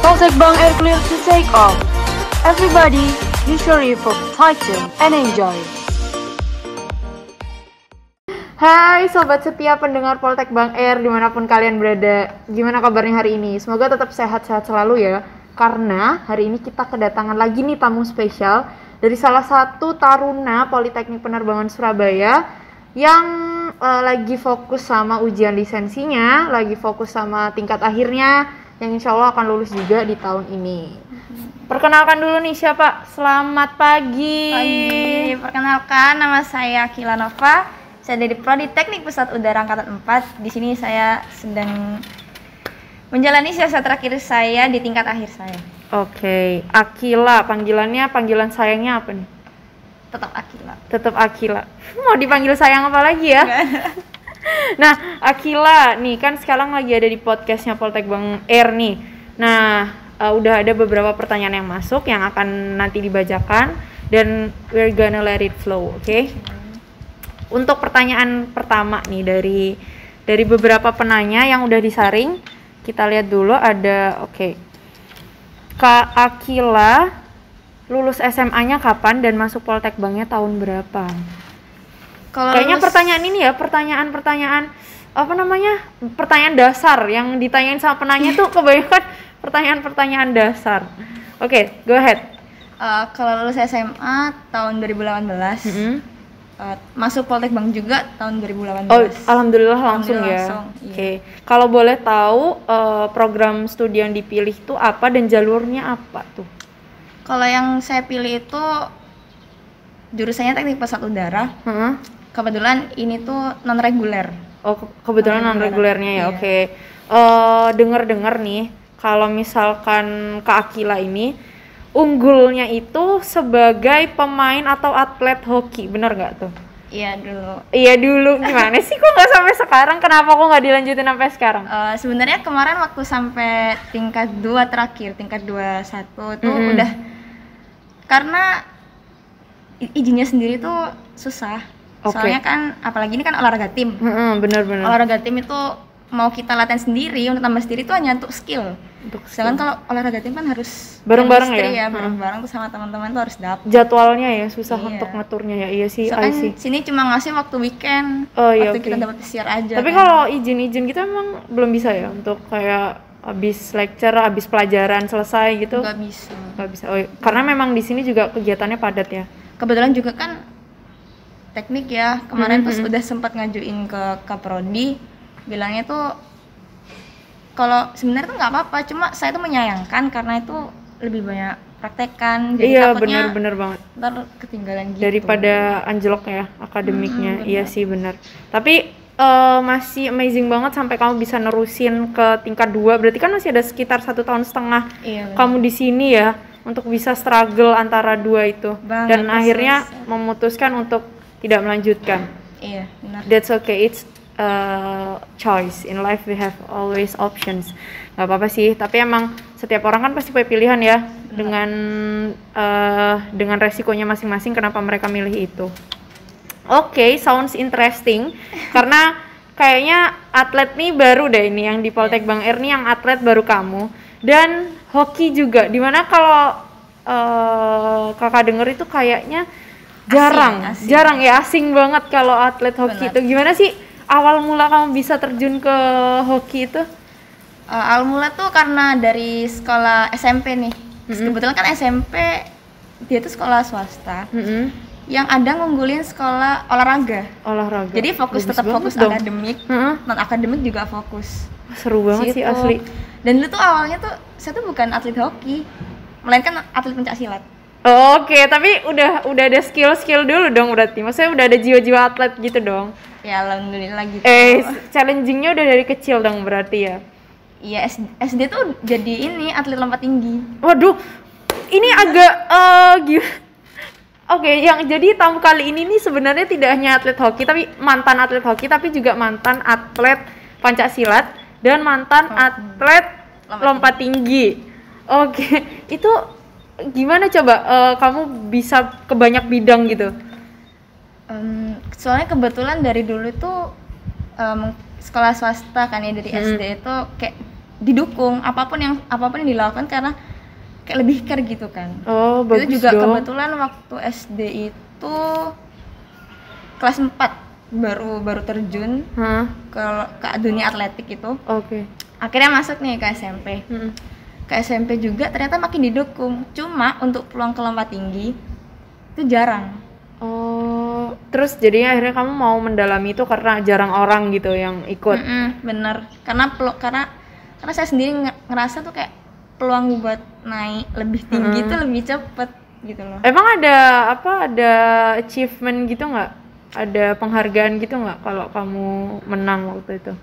Polsek Bang Air clear to take off. Everybody, use your earphone, tighten and enjoy. Hai sobat setia pendengar Poltek Bang Air dimanapun kalian berada. Gimana kabarnya hari ini? Semoga tetap sehat-sehat selalu ya. Karena hari ini kita kedatangan lagi nih tamu spesial dari salah satu taruna Politeknik Penerbangan Surabaya yang lagi fokus sama ujian lisensinya, lagi fokus sama tingkat akhirnya yang insya Allah akan lulus juga di tahun ini. Perkenalkan dulu nih siapa? Selamat pagi. Pagi, perkenalkan nama saya Akila Nova. Saya dari Prodi Teknik Pesawat Udara Angkatan 4. Di sini saya sedang menjalani sisa terakhir saya di tingkat akhir saya. Oke, Akila, panggilan sayangnya apa nih? Tetap Akila. Tetap Akila. Mau dipanggil sayang apa lagi ya? Nah, Akila nih kan sekarang lagi ada di podcastnya Poltek Bang Air nih. Nah, udah ada beberapa pertanyaan yang masuk yang akan nanti dibacakan dan we're gonna let it flow, oke? Untuk pertanyaan pertama nih dari beberapa penanya yang udah disaring, kita lihat dulu ada Kak Akila lulus SMA-nya kapan dan masuk Poltek Bangnya tahun berapa? Kalau Kayaknya pertanyaan ini ya, pertanyaan pertanyaan dasar yang ditanyain sama penanya tuh kebanyakan pertanyaan dasar. Oke, go ahead. Kalau lulus SMA tahun 2018, masuk Poltek Bang juga tahun 2018. Oh, alhamdulillah langsung ya. Iya. Oke. Kalau boleh tahu program studi yang dipilih itu apa dan jalurnya apa tuh? Kalau yang saya pilih itu jurusannya Teknik Pesawat Udara. Kebetulan ini tuh non reguler. Oh, kebetulan non-regulernya ya. Iya. Oke. Dengar nih, kalau misalkan Kak Akila ini unggulnya itu sebagai pemain atau atlet hoki, benar nggak tuh? Iya dulu. Iya dulu, gimana sih kok nggak sampai sekarang? Kenapa kok nggak dilanjutin sampai sekarang? Sebenarnya kemarin waktu sampai tingkat 2 terakhir, tingkat 21 tuh udah, karena izinnya sendiri tuh susah. Soalnya kan apalagi ini kan olahraga tim. Bener-bener. Olahraga tim itu mau kita latihan sendiri untuk tambah sendiri itu hanya untuk skill. Sedangkan kalau olahraga tim kan harus bareng-bareng ya. Bareng-bareng tuh sama teman-teman tuh harus dapet. Jadwalnya ya susah Iya. untuk ngaturnya ya. Iya sih, Soalnya sini cuma ngasih waktu weekend, iya, waktu kita dapat PCR aja. Tapi kan. kalau izin gitu emang belum bisa ya untuk kayak habis lecture, habis pelajaran selesai gitu? Nggak bisa. Nggak bisa. Oh, karena memang di sini juga kegiatannya padat ya. Kebetulan juga kan teknik ya, kemarin pas udah sempat ngajuin ke Kaprodi, bilangnya tuh kalau sebenarnya tuh nggak apa-apa, cuma saya tuh menyayangkan karena itu lebih banyak praktekan, jadi Iya, takutnya bener banget. ntar ketinggalan gitu. Daripada anjlok ya akademiknya. Iya sih benar. Tapi masih amazing banget sampai kamu bisa nerusin ke tingkat 2. Berarti kan masih ada sekitar 1,5 tahun Iya, kamu di sini ya untuk bisa struggle antara dua itu. Dan akhirnya memutuskan untuk tidak melanjutkan. Iya, benar. That's okay, it's choice. In life we have always options. Gak apa-apa sih, tapi emang setiap orang kan pasti punya pilihan ya. Dengan resikonya masing-masing kenapa mereka milih itu. Oke, sounds interesting. Karena kayaknya atlet nih baru deh ini yang di Poltek Bang Air nih, yang atlet baru kamu. Dan hoki juga, dimana kalau kakak denger itu kayaknya jarang ya, asing banget kalau atlet hoki itu. Gimana sih awal mula kamu bisa terjun ke hoki itu? Awal mula tuh karena dari sekolah SMP nih. Kebetulan kan SMP dia tuh sekolah swasta yang ada ngunggulin sekolah olahraga. Jadi tetap fokus akademik, non akademik juga fokus. Seru banget sih asli. Dan dulu tuh awalnya tuh saya tuh bukan atlet hoki, melainkan atlet pencak silat. Oke, tapi udah ada skill dulu dong berarti. Maksudnya udah ada jiwa-jiwa atlet gitu dong. Ya alhamdulillah gitu. Challengingnya udah dari kecil dong berarti ya. Iya, SD tuh jadi ini atlet lompat tinggi. Waduh, ini agak gimana? Oke, yang jadi tamu kali ini nih sebenarnya tidak hanya atlet hoki, tapi mantan atlet hoki, tapi juga mantan atlet pencaksilat dan mantan atlet lompat tinggi. Oke, itu gimana coba kamu bisa ke banyak bidang gitu? Soalnya kebetulan dari dulu tuh sekolah swasta kan ya, dari SD itu kayak didukung apapun yang dilakukan karena kayak lebih care gitu kan. Oh, bagus itu juga dong. Kebetulan waktu SD itu kelas 4 baru terjun ke dunia atletik itu. Oke. Akhirnya masuk nih ke SMP. Ke SMP juga ternyata makin didukung. Cuma untuk peluang ke lompat tinggi itu jarang. Oh, terus jadinya akhirnya kamu mau mendalami itu karena jarang orang gitu yang ikut. Bener. Karena saya sendiri ngerasa tuh kayak peluang buat naik lebih tinggi tuh lebih cepet gitu loh. Emang ada achievement gitu nggak? Ada penghargaan gitu nggak kalau kamu menang waktu itu?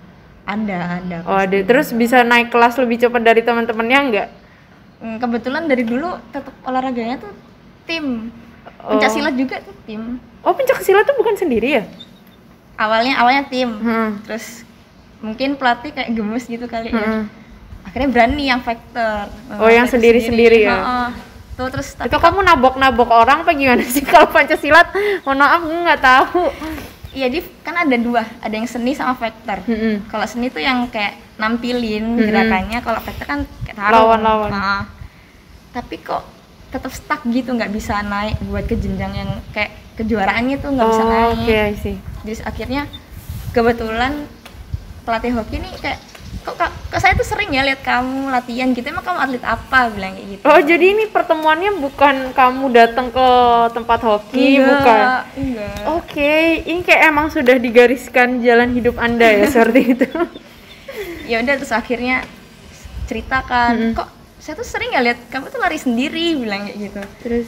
Ada. Oh, ada. Terus bisa naik kelas lebih cepat dari teman-temannya nggak? Kebetulan dari dulu tetap olahraganya tuh tim. Pencaksilat juga tuh tim. Oh, pencaksilat tuh bukan sendiri ya? Awalnya tim. Terus mungkin pelatih kayak gemes gitu kali ya. Akhirnya berani yang vektor. Oh, yang sendiri-sendiri ya? Tuh, terus itu kamu nabok orang apa gimana sih? Kalau pencaksilat, mohon maaf aku nggak tahu. Iya, kan ada dua, ada yang seni sama vektor. Kalau seni tuh yang kayak nampilin gerakannya, kalau vektor kan kayak taruh. Lawan. Tapi kok tetap stuck gitu, nggak bisa naik buat ke jenjang yang kayak kejuaraannya tuh nggak bisa naik. Oke, I see. Jadi akhirnya kebetulan pelatih hoki nih kayak kok saya tuh sering ya lihat kamu latihan gitu, emang kamu atlet apa, bilang kayak gitu. Oh, jadi ini pertemuannya bukan kamu datang ke tempat hoki, bukan? Enggak. Oke, ini kayak emang sudah digariskan jalan hidup Anda ya seperti itu. Ya udah, terus akhirnya ceritakan, kok saya tuh sering ya lihat kamu tuh lari sendiri, bilang kayak gitu. Terus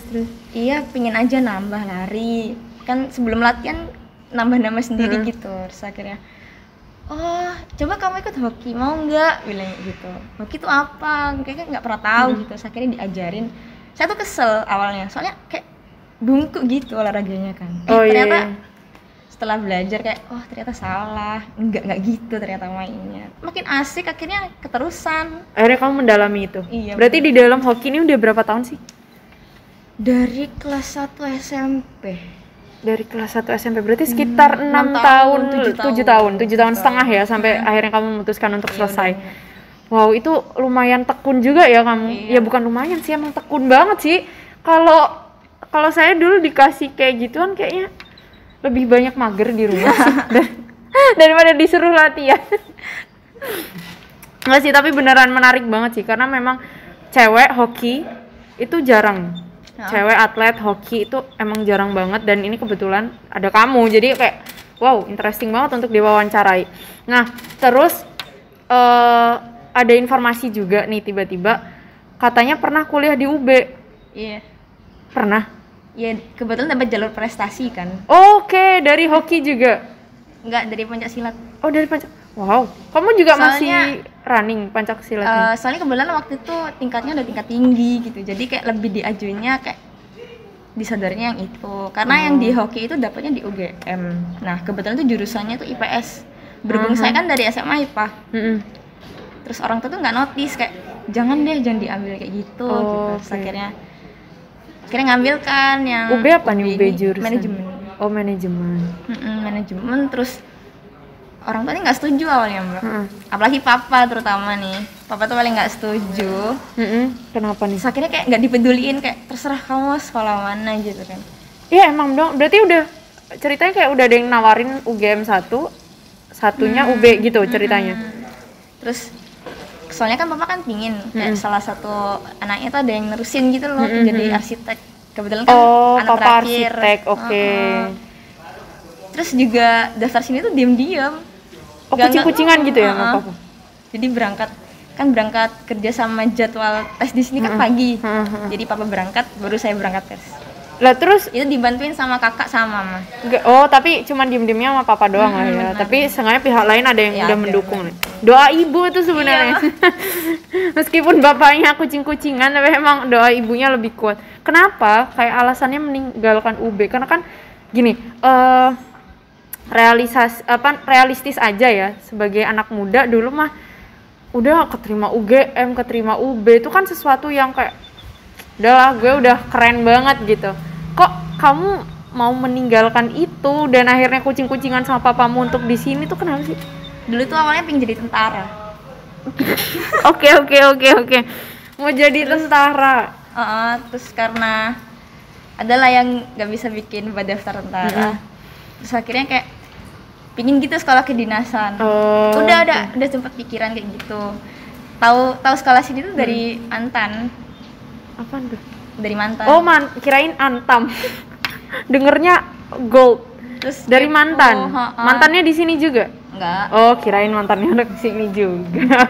Iya, pingin aja nambah lari, kan sebelum latihan nambah sendiri gitu. Terus akhirnya, oh coba kamu ikut hoki, mau nggak, bilang gitu. Hoki itu apa, kayaknya nggak pernah tahu gitu. Terus akhirnya diajarin. Saya tuh kesel awalnya, soalnya kayak bungkuk gitu olahraganya kan. Ternyata setelah belajar kayak, oh ternyata salah, nggak gitu ternyata mainnya. Makin asik, akhirnya keterusan. Akhirnya kamu mendalami itu. Iya. Berarti di dalam hoki ini udah berapa tahun sih? Dari kelas 1 SMP. Dari kelas 1 SMP, berarti sekitar 6 tahun, 7 tahun setengah ya, sampai akhirnya kamu memutuskan untuk selesai. Wow, itu lumayan tekun juga ya kamu. Ya bukan lumayan sih, emang tekun banget sih. Kalau saya dulu dikasih kayak gituan kayaknya lebih banyak mager di rumah sih daripada disuruh latihan. Enggak sih, tapi beneran menarik banget sih, karena memang cewek hoki itu jarang. Cewek atlet hoki itu emang jarang banget, dan ini kebetulan ada kamu, jadi kayak wow, interesting banget untuk diwawancarai. Nah, terus ada informasi juga nih, tiba-tiba katanya pernah kuliah di UB. Iya. Pernah? Ya kebetulan dapat jalur prestasi kan. Oke, dari hoki juga? Enggak, dari pencaksilat. Oh, dari wow, kamu juga masih running pencaksilat? Soalnya kebetulan waktu itu tingkatnya udah tingkat tinggi gitu, jadi kayak lebih diajuinnya kayak disadarinya yang itu, karena yang di hoki itu dapatnya di UGM. Nah kebetulan tuh jurusannya tuh IPS, berhubung saya kan dari SMA IPA. Terus orang tua tuh nggak notice, kayak jangan diambil kayak gitu. Terus akhirnya ngambil kan yang UB apa nih, UB jurusan? Manajemen. Oh, manajemen. Manajemen. Terus orang tua nggak setuju awalnya, Mbak. Apalagi papa terutama nih. Papa tuh paling nggak setuju. Kenapa nih? Terus akhirnya kayak nggak dipeduliin, kayak terserah kamu sekolah mana gitu kan. Iya emang dong. Berarti udah ceritanya kayak udah ada yang nawarin UGM satunya UB gitu ceritanya. Terus soalnya kan papa kan pingin kayak salah satu anaknya tuh ada yang nerusin gitu loh, jadi arsitek. Kebetulan kan anak papa terakhir. Arsitek, oke. Terus juga daftar sini tuh diam-diam. Oh, kucing-kucingan gitu ya sama papa? Jadi berangkat kerja sama jadwal tes di sini kan pagi. Jadi papa berangkat, baru saya berangkat tes. Lah terus itu dibantuin sama kakak sama mama. Oh, tapi cuman diem-diemnya sama papa doang lah ya. Tapi sengaja pihak lain ada yang udah mendukung nih. Doa ibu itu sebenarnya. Meskipun bapaknya kucing-kucingan, tapi emang doa ibunya lebih kuat. Kenapa? Kayak alasannya meninggalkan UB karena kan gini, realistis aja ya, sebagai anak muda dulu mah udah keterima UGM, keterima UB itu kan sesuatu yang kayak udahlah gue udah keren banget gitu. Kok kamu mau meninggalkan itu dan akhirnya kucing-kucingan sama papamu untuk di sini tuh kenapa sih? Dulu tuh awalnya pengen jadi tentara. Oke. Mau jadi tentara. Terus karena adalah yang nggak bisa bikin buat daftar tentara. Terus akhirnya kayak pingin gitu sekolah kedinasan. Udah sempat pikiran kayak gitu. Tahu sekolah sini tuh dari Antan. Apaan tuh? Dari Mantan. Kirain Antam. Dengernya Gold. Terus dari Mantan. Mantannya di sini juga? Enggak. Oh, kirain mantannya anak di sini juga.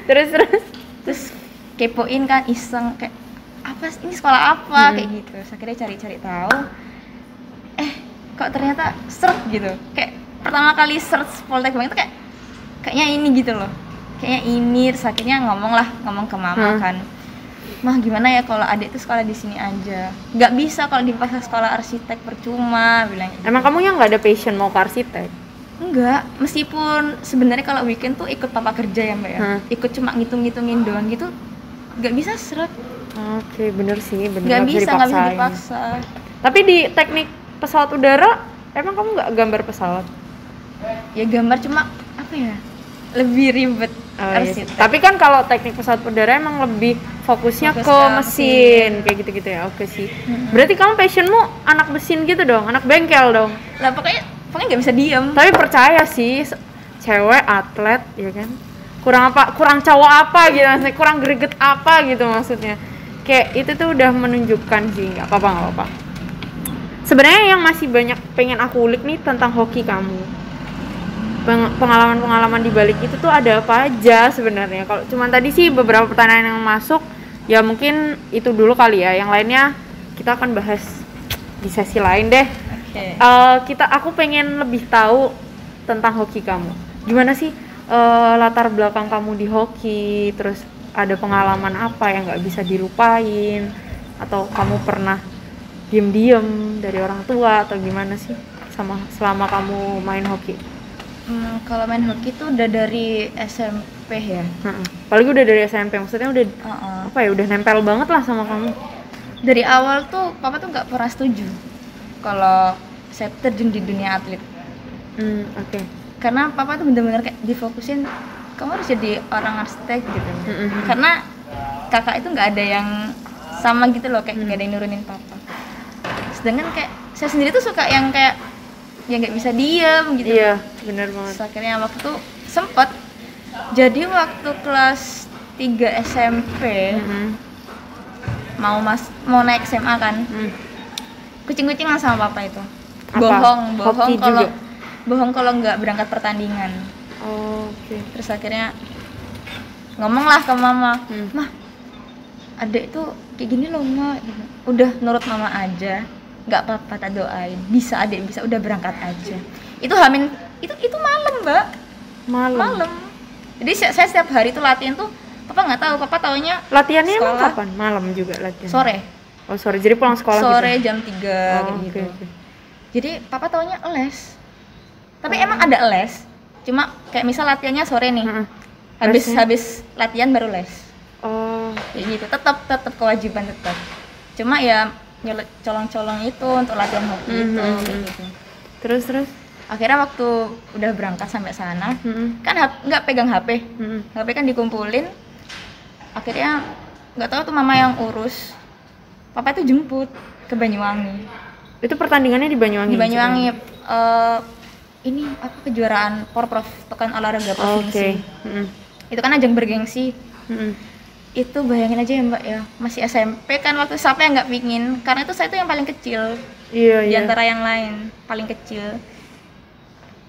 Terus kepoin kan, iseng kayak apa ini sekolah apa kayak gitu. Terus akhirnya cari-cari tahu. Kok ternyata seret gitu. Kayak pertama kali search Poltek Bang itu kayaknya ini gitu loh. Kayaknya ini, terus akhirnya ngomong ke mama kan. Mah gimana ya kalau adik tuh sekolah di sini aja. Nggak bisa kalau dipaksa sekolah arsitek, percuma bilang gitu. Emang kamu yang nggak ada passion mau ke arsitek? Enggak, meskipun sebenarnya kalau weekend tuh ikut papa kerja ya Mbak ya. Ikut cuma ngitung-ngitungin doang gitu. Nggak bisa seret. Oke, bener sih, nggak bisa dipaksa. Tapi di teknik pesawat udara, emang kamu nggak gambar pesawat? Ya gambar cuma apa ya? Lebih ribet. Iya. Tapi kan kalau teknik pesawat udara emang lebih fokusnya ke mesin kayak gitu-gitu ya. Oke sih. Berarti kamu passionmu anak mesin gitu dong, anak bengkel dong. Lah pokoknya nggak bisa diem. Tapi percaya sih, cewek atlet ya kan. Kurang cowok apa gitu, maksudnya kurang greget apa gitu maksudnya. Kayak itu tuh udah menunjukkan sih, nggak apa-apa. Sebenarnya yang masih banyak pengen aku ulik nih tentang hoki kamu. Pengalaman-pengalaman di balik itu tuh ada apa aja sebenarnya. Kalau cuman tadi sih beberapa pertanyaan yang masuk, ya mungkin itu dulu kali ya. Yang lainnya kita akan bahas di sesi lain deh. Aku pengen lebih tahu tentang hoki kamu. Gimana sih latar belakang kamu di hoki? Terus ada pengalaman apa yang nggak bisa dilupain? Atau kamu pernah diem-diem dari orang tua atau gimana sih selama kamu main hoki? Kalau main hoki tuh udah dari SMP ya. Apalagi udah dari SMP, maksudnya udah udah nempel banget lah sama kamu. Dari awal tuh papa tuh nggak pernah setuju kalau saya terjun di dunia atlet. Karena papa tuh bener-bener kayak difokusin kamu harus jadi orang arsitek gitu. Karena kakak itu nggak ada yang sama gitu loh, kayak nggak ada yang nurunin papa. Sedangkan kayak saya sendiri tuh suka yang kayak ya nggak bisa diem gitu. Iya, benar banget. Terus akhirnya waktu itu sempet jadi waktu kelas 3 SMP mau naik SMA kan, kucing-kucingan sama papa itu. Bohong kalau nggak berangkat pertandingan. Terus akhirnya ngomong lah ke mama, mah adek itu kayak gini loh ma, udah nurut mama aja. Nggak apa-apa, tak doain, bisa adek bisa, udah berangkat aja. Itu malam Mbak, malam. Jadi saya setiap hari tuh latihan tuh papa nggak tahu, papa taunya latihannya emang kapan? Malam juga latihan? Sore. Sore, jadi pulang sekolah sore gitu? Jam 3 kayak gitu. Jadi papa taunya les, tapi emang ada les, cuma kayak misal latihannya sore nih, habis latihan baru les. Kayak gitu, tetap kewajiban tetap. Cuma ya colong-colong itu untuk latihan hoki itu gitu. Terus akhirnya waktu udah berangkat sampai sana kan nggak pegang HP. HP kan dikumpulin, akhirnya nggak tahu tuh mama yang urus, papa itu jemput ke Banyuwangi. Itu pertandingannya di Banyuwangi? Di Banyuwangi. Ini apa, kejuaraan Porprov, pekan olahraga provinsi. Itu kan ajang bergengsi. Itu bayangin aja ya Mbak ya, masih SMP kan, waktu siapa yang nggak pingin, karena itu saya tuh yang paling kecil di antara yang lain, paling kecil.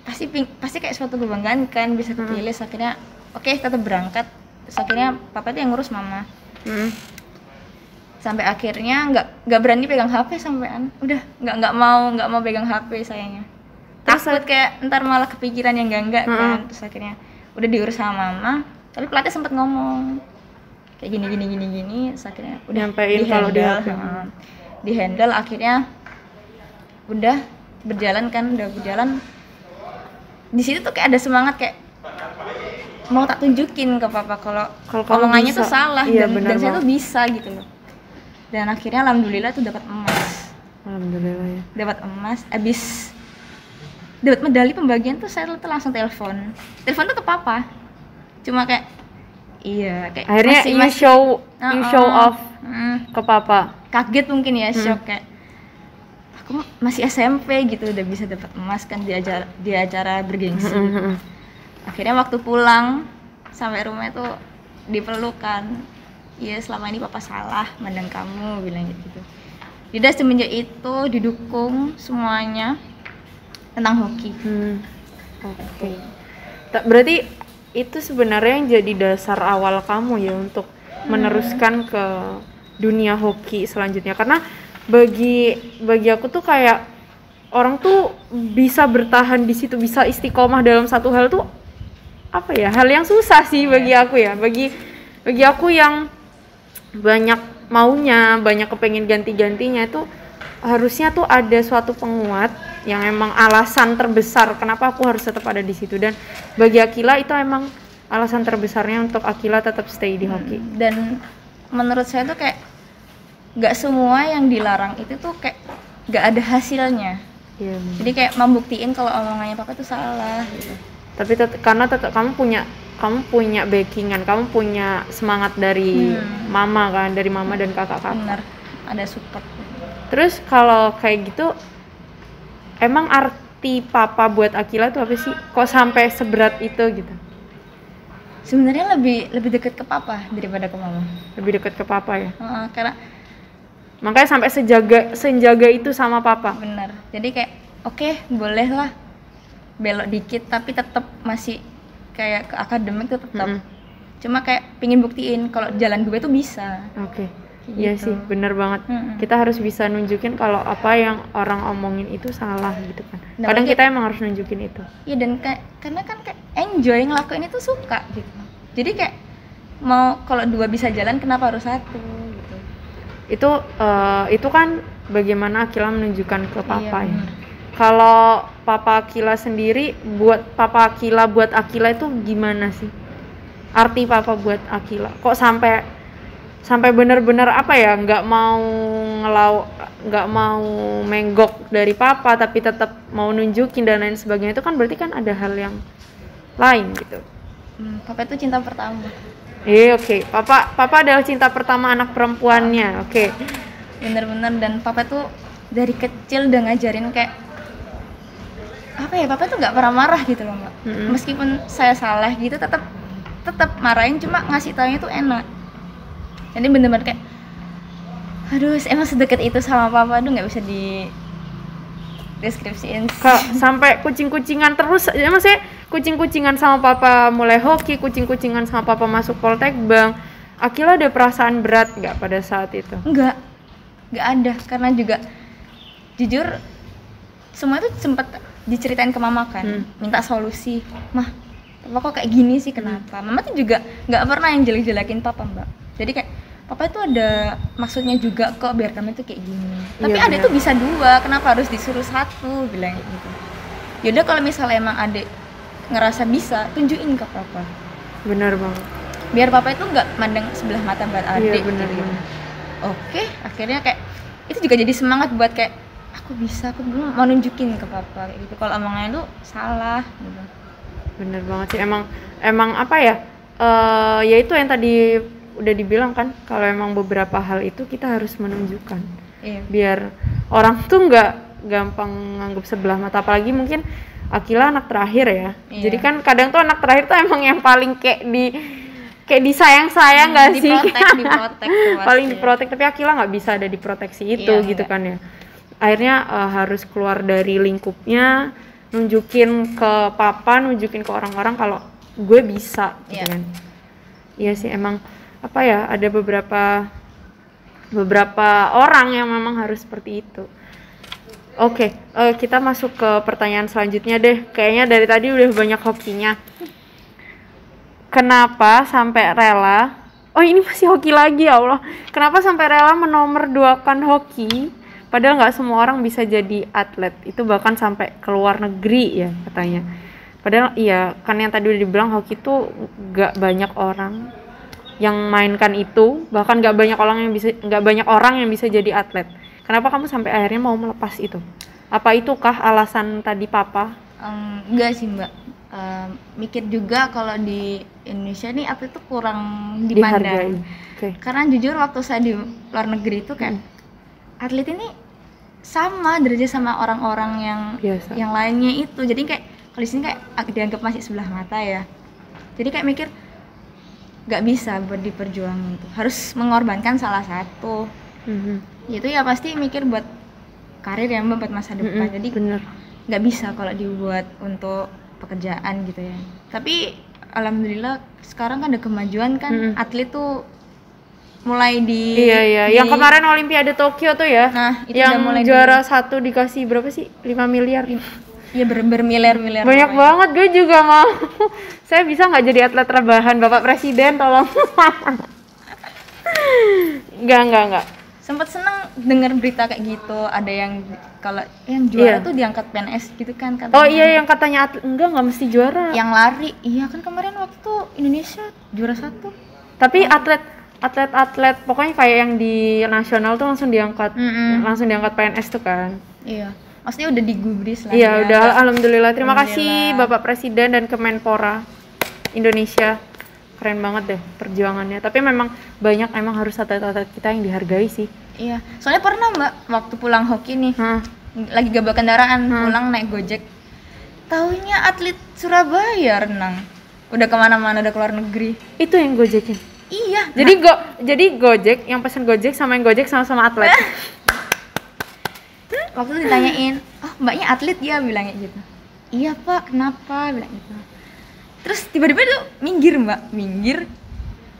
Pasti kayak suatu kebanggaan kan bisa kepilih. Akhirnya tetap berangkat. Terus akhirnya papa itu yang ngurus mama. Sampai akhirnya nggak berani pegang HP sampean, udah nggak mau pegang HP sayangnya. Takut kayak ntar malah kepikiran yang enggak kan. Terus akhirnya udah diurus sama mama, tapi pelatih sempat ngomong kayak gini, terus akhirnya udah nyampein kalau di handle. Akhirnya udah berjalan. Di situ tuh kayak ada semangat, kayak mau tak tunjukin ke papa kalau omongannya tuh salah, dan saya tuh bisa gitu loh. Dan akhirnya alhamdulillah tuh dapat emas. Alhamdulillah ya. Dapat emas, abis dapat medali pembagian tuh saya tuh langsung telepon tuh ke papa. Cuma kayak kayak akhirnya you show off ke papa. Kaget mungkin ya, shock kayak aku masih SMP gitu udah bisa dapat emas kan di acara bergengsi. Akhirnya waktu pulang sampai rumah itu dipelukan, iya selama ini papa salah mandang kamu, bilang gitu. Jadi semenjak itu didukung semuanya tentang hoki. Oke. Berarti itu sebenarnya yang jadi dasar awal kamu ya untuk meneruskan ke dunia hoki selanjutnya, karena bagi aku tuh kayak orang tuh bisa bertahan di situ, bisa istiqomah dalam satu hal tuh apa ya, hal yang susah sih bagi aku ya. Bagi aku yang banyak maunya, banyak kepengen ganti-gantinya, itu harusnya tuh ada suatu penguat yang emang alasan terbesar kenapa aku harus tetap ada di situ. Dan bagi Akila itu emang alasan terbesarnya untuk Akila tetap stay di hoki. Dan menurut saya tuh kayak nggak semua yang dilarang itu tuh kayak nggak ada hasilnya. Jadi kayak membuktiin kalau omongannya papa tuh salah gitu. Tapi karena kamu punya backingan, kamu punya semangat dari mama kan, dari mama dan kakak-kakak. Benar, ada support. Terus kalau kayak gitu, emang arti papa buat Akila tuh apa sih? Kok sampai seberat itu gitu? Sebenarnya lebih dekat ke papa daripada ke mama. Lebih dekat ke papa ya? Karena makanya sampai sejaga itu sama papa. Benar. Jadi kayak oke, bolehlah belok dikit tapi tetap masih kayak ke akademik tuh tetap. Cuma kayak pingin buktiin kalau jalan gue tuh bisa. Oke. Iya sih, bener banget. Kita harus bisa nunjukin kalau apa yang orang omongin itu salah gitu kan. Kadang kita emang harus nunjukin itu. Iya, dan karena kan kayak enjoy ngelakuin itu, suka gitu. Jadi kayak mau kalau dua bisa jalan, kenapa harus satu gitu. Itu kan bagaimana Akila menunjukkan ke papa ya. Bener. Kalau papa Akila sendiri, buat Akila itu gimana sih? Arti papa buat Akila. Kok sampai benar-benar apa ya, nggak mau menggok dari papa tapi tetap mau nunjukin dan lain sebagainya, itu kan berarti kan ada hal yang lain gitu. Papa itu cinta pertama. Oke. Papa adalah cinta pertama anak perempuannya. Oke. Bener-bener, dan papa tuh dari kecil udah ngajarin kayak apa ya, papa tuh nggak pernah marah gitu loh mbak. Meskipun saya salah gitu tetap marahin, cuma ngasih taunya tuh enak. Jadi bener-bener kayak aduh, emang sedekat itu sama papa, aduh nggak bisa di deskripsiin. Sampai kucing-kucingan terus ya, maksudnya kucing-kucingan sama papa mulai hoki, kucing-kucingan sama papa masuk Poltek Bang. Akila ada perasaan berat nggak pada saat itu? Nggak ada, karena juga jujur semua itu sempat diceritain ke mama kan, minta solusi. Mah, papa kok kayak gini sih, kenapa? Mama tuh juga nggak pernah yang jelek-jelekin papa mbak. Jadi kayak papa itu ada maksudnya juga kok, biar kami tuh kayak gini. Tapi Iya, adik tuh bisa dua, kenapa harus disuruh satu, bilang gitu. Yaudah kalau misalnya emang adik ngerasa bisa, tunjukin ke papa. Bener banget. Biar papa itu nggak mandang sebelah mata buat adik. Iya, bener gitu. banget. Oke, akhirnya kayak itu juga jadi semangat buat kayak aku bisa, aku mau nunjukin ke papa kayak gitu kalau omongannya tuh salah gitu. Bener banget sih, emang apa ya, ya itu yang tadi udah dibilang kan, kalau emang beberapa hal itu kita harus menunjukkan. Biar orang tuh nggak gampang nganggap sebelah mata, apalagi mungkin Akila anak terakhir ya. Jadi kan kadang tuh anak terakhir tuh emang yang paling kayak disayang-sayang nggak sih? Diprotek paling diprotek, tapi Akila nggak bisa ada di proteksi itu gitu kan ya. Akhirnya harus keluar dari lingkupnya, nunjukin ke papa, nunjukin ke orang-orang kalau gue bisa gitu kan. Iya sih, emang apa ya, ada beberapa orang yang memang harus seperti itu. Oke, kita masuk ke pertanyaan selanjutnya deh. Kayaknya dari tadi udah banyak hokinya. Kenapa sampai rela? Oh, ini masih hoki lagi, ya Allah. Kenapa sampai rela menomorduakan hoki? Padahal nggak semua orang bisa jadi atlet. Itu bahkan sampai ke luar negeri ya katanya. Padahal iya, kan yang tadi udah dibilang hoki tuh nggak banyak orang yang mainkan itu. Bahkan nggak banyak orang yang bisa jadi atlet. Kenapa kamu sampai akhirnya mau melepas itu? Apa itukah alasan tadi papa? Enggak sih mbak. mikir juga kalau di Indonesia nih atlet tuh kurang dipandang. Karena jujur waktu saya di luar negeri itu kayak atlet ini sama derajat sama orang-orang yang lainnya itu. Jadi kayak kalau di sini kayak dianggap masih sebelah mata ya. Jadi kayak mikir nggak bisa buat diperjuangin itu, harus mengorbankan salah satu. Itu ya pasti mikir buat karir ya Mbak, buat masa depan. Jadi nggak bisa kalau dibuat untuk pekerjaan gitu ya. Tapi alhamdulillah sekarang kan ada kemajuan kan, atlet tuh mulai yang kemarin Olimpiade Tokyo tuh ya. Nah, itu yang mulai juara 1 dikasih berapa sih? 5 miliar. Iya bermiliar-miliar. Banyak banget, gue juga mau. Saya bisa nggak jadi atlet rebahan, Bapak Presiden tolong. Enggak. Sempet seneng denger berita kayak gitu, ada yang kalau yang juara tuh diangkat PNS gitu kan katanya. Oh iya, yang katanya atlet nggak mesti juara. Yang lari, iya kan kemarin waktu Indonesia juara 1. Tapi atlet pokoknya kayak yang di nasional tuh langsung diangkat PNS tuh kan. Iya. Maksudnya udah digubris lah. Iya, udah alhamdulillah. Terima kasih Bapak Presiden dan Kemenpora Indonesia. Keren banget deh perjuangannya. Tapi memang banyak harus atlet-atlet kita yang dihargai sih. Iya. Soalnya pernah Mbak waktu pulang hoki nih. Lagi gabel kendaraan, pulang naik Gojek. Taunya atlet Surabaya renang. Udah kemana-mana, udah keluar negeri. Itu yang Gojekin. Iya. Jadi Gojek, yang pesen Gojek sama yang Gojek sama-sama atlet. Waktu itu ditanyain, "Oh, Mbaknya atlet ya?" bilangnya gitu. "Iya, Pak. Kenapa?" bilang gitu. Terus tiba-tiba tuh minggir.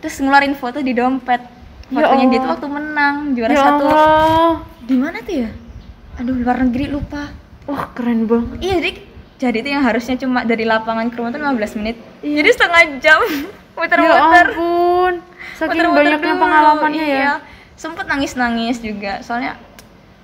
Terus ngeluarin foto di dompet. Fotonya dia tuh waktu menang juara 1. Di mana tuh ya? Aduh, luar negeri lupa. Wah, keren banget. Iya, jadi itu yang harusnya cuma dari lapangan ke rumah tuh 15 menit. Jadi setengah jam muter-muter. Ya ampun. Saking banyaknya pengalamannya ya. Sempet nangis-nangis juga. Soalnya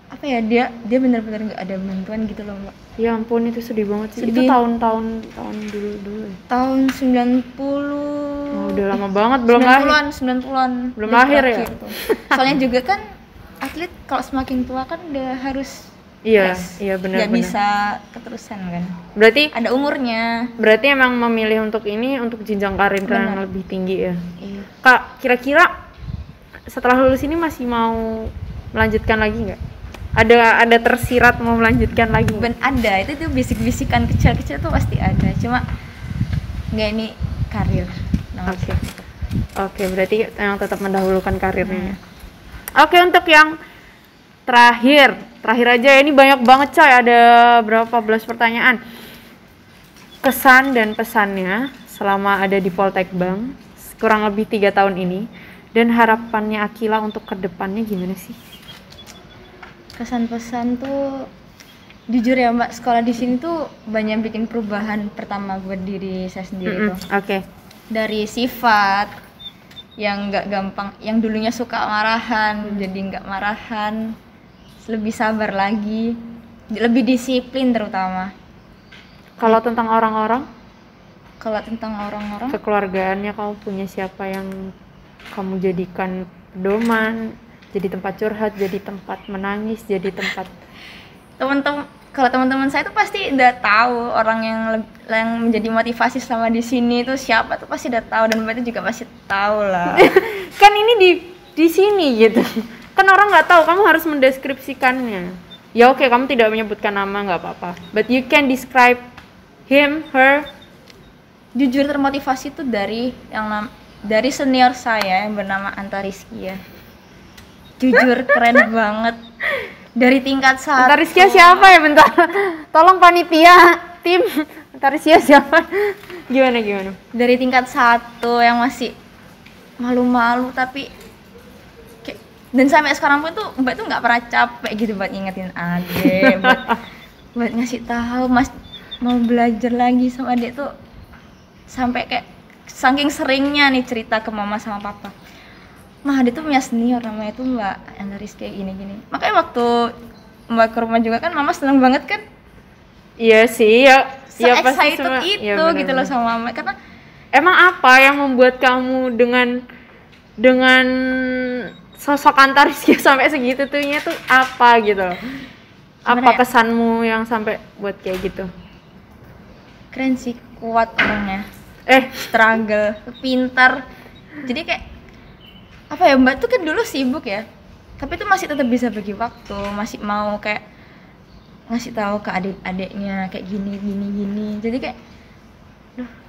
apa ya, dia benar-benar nggak ada bantuan gitu loh Mbak. Ya ampun, itu sedih banget sih. Itu tahun dulu. Tahun 90. Oh, udah lama banget, belum lahir. 90-an. Belum lahir ya. Gitu. Soalnya juga kan atlet kalau semakin tua kan udah harus Iya benar. Nggak bisa keterusan kan. Berarti ada umurnya. Berarti emang memilih untuk jenjang karir yang lebih tinggi ya. Iya. Kak, kira-kira setelah lulus ini masih mau melanjutkan lagi nggak? Ada tersirat mau melanjutkan lagi? Ada, itu tuh bisik-bisikan kecil-kecil tuh pasti ada. Cuma nggak, ini karir. Oke, berarti yang tetap mendahulukan karirnya. Oke, untuk yang terakhir aja, ini banyak banget coy, ada berapa belas pertanyaan. Kesan dan pesannya selama ada di Poltekbang kurang lebih 3 tahun ini, dan harapannya Akila untuk kedepannya gimana sih? Kesan pesan tuh jujur ya Mbak, sekolah di sini tuh banyak bikin perubahan pertama buat diri saya sendiri tuh. Dari sifat yang nggak gampang, yang dulunya suka marahan jadi nggak marahan, lebih sabar lagi, lebih disiplin terutama. Kalau tentang orang-orang? Kekeluargaannya, kamu punya siapa yang kamu jadikan pedoman, jadi tempat curhat, jadi tempat menangis, jadi tempat kalau teman-teman saya tuh pasti udah tahu orang yang menjadi motivasi selama di sini tuh siapa, tuh pasti udah tahu, dan Mbak juga pasti tahu lah. Kan ini di sini gitu. Kan orang nggak tahu, kamu harus mendeskripsikannya. Ya oke, kamu tidak menyebutkan nama nggak apa-apa, but you can describe him, her. Jujur termotivasi tuh dari senior saya yang bernama Anta Rizky ya. Jujur keren banget. Dari tingkat 1. Anta Rizky siapa ya, bentar? Tolong panitia tim. Anta Rizky siapa? Gimana? Dari tingkat 1 yang masih malu-malu, tapi dan sampai sekarang pun tuh Mbak tuh nggak pernah capek gitu buat ngingetin Ade, buat ngasih tahu Mas mau belajar lagi sama Ade tuh, sampai kayak saking seringnya nih cerita ke mama sama papa, Mah Ade tuh punya senior namanya tuh Mbak Anta Rizky gini. Makanya waktu Mbak ke rumah juga kan mama seneng banget kan. Iya sih ya. Se-excited itu ya, gitu loh sama mama, karena emang apa yang membuat kamu dengan sosok Anta Rizky sampai segitu tuhnya tuh apa gitu? Apa kesanmu yang sampai buat kayak gitu? Keren sih, kuat orangnya, struggle, pintar. Jadi kayak apa ya, Mbak tuh kan dulu sibuk ya, tapi tuh masih tetap bisa bagi waktu, masih mau kayak ngasih tahu ke adik-adiknya kayak gini. Jadi kayak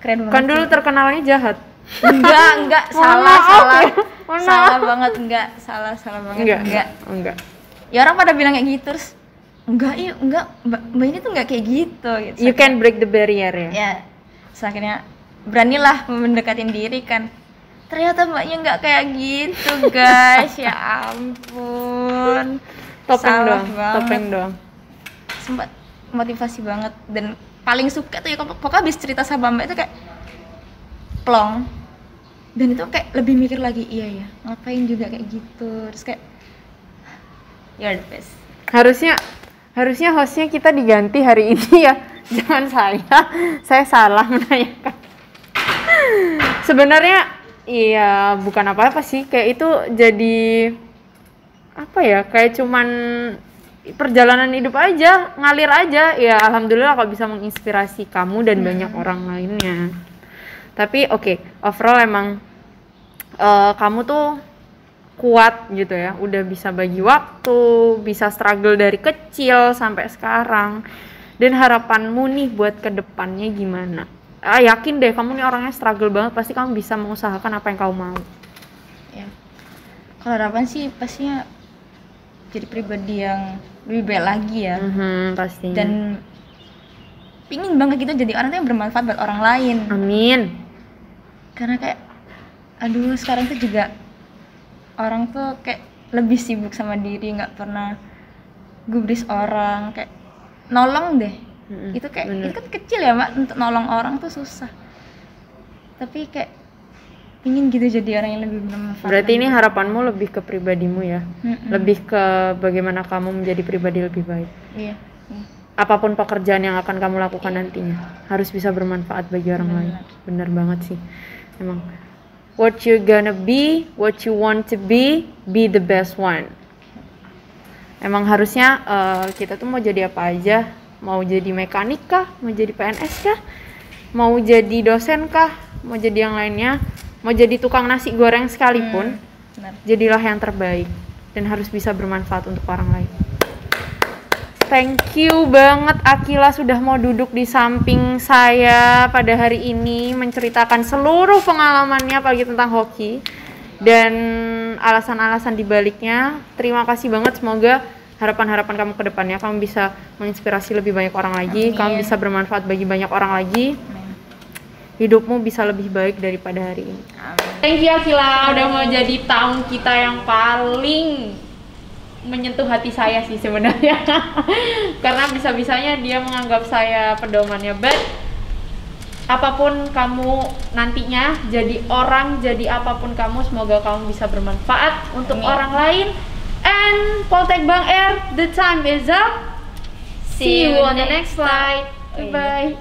keren banget. Kan dulu terkenalnya jahat. Enggak, salah banget, salah banget, enggak. Ya orang pada bilang kayak gitu, terus enggak, mbak ini tuh enggak kayak gitu. You can break the barrier ya. Ya, terus akhirnya beranilah mendekatin diri kan. Ternyata mbaknya enggak kayak gitu guys, ya ampun. Topeng dong. Sempat motivasi banget, dan paling suka tuh ya pokoknya habis cerita sama mbak itu kayak plong. Dan itu kayak lebih mikir lagi, iya ya, ngapain juga kayak gitu. Terus kayak you're the best. Harusnya hostnya kita diganti hari ini ya. Jangan saya salah menanyakan. Sebenarnya iya bukan apa-apa sih, kayak itu jadi apa ya, kayak cuman perjalanan hidup aja, ngalir aja. Ya alhamdulillah kalau bisa menginspirasi kamu dan banyak orang lainnya. Tapi oke, overall emang kamu tuh kuat gitu ya, udah bisa bagi waktu, bisa struggle dari kecil sampai sekarang. Dan harapanmu nih buat kedepannya gimana? Yakin deh kamu nih orangnya struggle banget, pasti kamu bisa mengusahakan apa yang kamu mau. Ya, kalau harapan sih pastinya jadi pribadi yang lebih baik lagi ya. Pastinya. Dan pingin banget gitu jadi orang tuh yang bermanfaat buat orang lain. Amin. Karena kayak aduh sekarang tuh juga orang tuh kayak lebih sibuk sama diri, nggak pernah gubris orang, kayak nolong deh. Itu kayak itu kan kecil ya mbak, untuk nolong orang tuh susah, tapi kayak ingin gitu jadi orang yang lebih bermanfaat. Berarti ini harapanmu lebih ke pribadimu ya, lebih ke bagaimana kamu menjadi pribadi lebih baik. Iya. Apapun pekerjaan yang akan kamu lakukan nantinya harus bisa bermanfaat bagi orang lain. Bener banget sih, emang. What you gonna be, what you want to be the best one. Emang harusnya kita tuh mau jadi apa aja, mau jadi mekanik kah, mau jadi PNS kah, mau jadi dosen kah, mau jadi yang lainnya, mau jadi tukang nasi goreng sekalipun, jadilah yang terbaik dan harus bisa bermanfaat untuk orang lain. Thank you banget Akila sudah mau duduk di samping saya pada hari ini menceritakan seluruh pengalamannya apalagi tentang hoki dan alasan-alasan dibaliknya. Terima kasih banget, semoga harapan-harapan kamu ke depannya kamu bisa menginspirasi lebih banyak orang lagi. Amin. Kamu bisa bermanfaat bagi banyak orang lagi. Amin. Hidupmu bisa lebih baik daripada hari ini. Amin. Thank you Akila udah mau jadi tamu kita yang paling menyentuh hati saya sih sebenarnya. Karena bisa-bisanya dia menganggap saya pedomannya. But apapun kamu nantinya, jadi orang, jadi apapun kamu, semoga kamu bisa bermanfaat untuk orang lain. And Poltek Bang Air, the time is up. See you on the next slide. Goodbye.